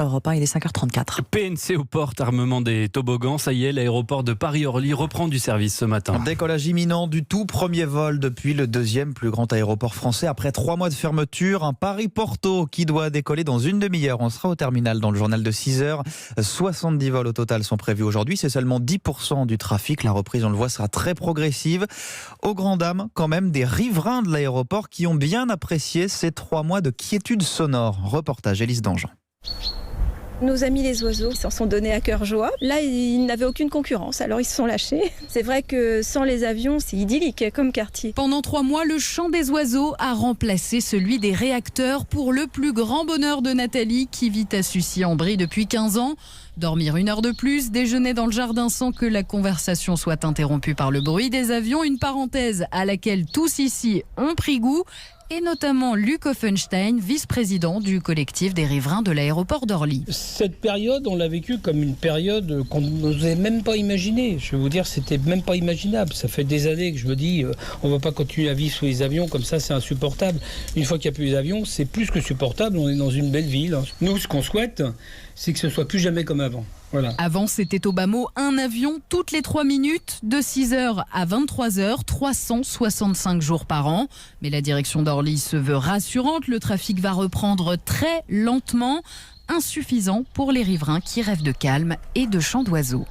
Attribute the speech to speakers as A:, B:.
A: Europe 1, il est 5h34.
B: PNC aux portes, armement des toboggans. Ça y est, l'aéroport de Paris-Orly reprend du service ce matin.
C: Décollage imminent du tout premier vol depuis le deuxième plus grand aéroport français. Après 3 mois de fermeture, un Paris-Porto qui doit décoller dans une demi-heure. On sera au terminal dans le journal de 6h. 70 vols au total sont prévus aujourd'hui. C'est seulement 10% du trafic. La reprise, on le voit, sera très progressive. Aux grandes dames, quand même, des riverains de l'aéroport qui ont bien apprécié ces 3 mois de quiétude sonore. Reportage Élise Dangean.
D: Nos amis les oiseaux s'en sont donnés à cœur joie. Là, ils n'avaient aucune concurrence, alors ils se sont lâchés. C'est vrai que sans les avions, c'est idyllique comme quartier.
E: Pendant 3 mois, le chant des oiseaux a remplacé celui des réacteurs pour le plus grand bonheur de Nathalie, qui vit à Sucy-en-Brie depuis 15 ans. Dormir 1 heure de plus, déjeuner dans le jardin sans que la conversation soit interrompue par le bruit des avions, une parenthèse à laquelle tous ici ont pris goût. Et notamment Luc Offenstein, vice-président du collectif des riverains de l'aéroport d'Orly.
F: Cette période, on l'a vécue comme une période qu'on n'osait même pas imaginer. Je vais vous dire, c'était même pas imaginable. Ça fait des années que je me dis, on ne va pas continuer à vivre sous les avions, comme ça c'est insupportable. Une fois qu'il n'y a plus les avions, c'est plus que supportable, on est dans une belle ville. Nous, ce qu'on souhaite, c'est que ce soit plus jamais comme avant. Voilà.
E: Avant, c'était au bas mot un avion toutes les 3 minutes, de 6h à 23h, 365 jours par an. Mais la direction d'Orly se veut rassurante, le trafic va reprendre très lentement, insuffisant pour les riverains qui rêvent de calme et de chants d'oiseaux.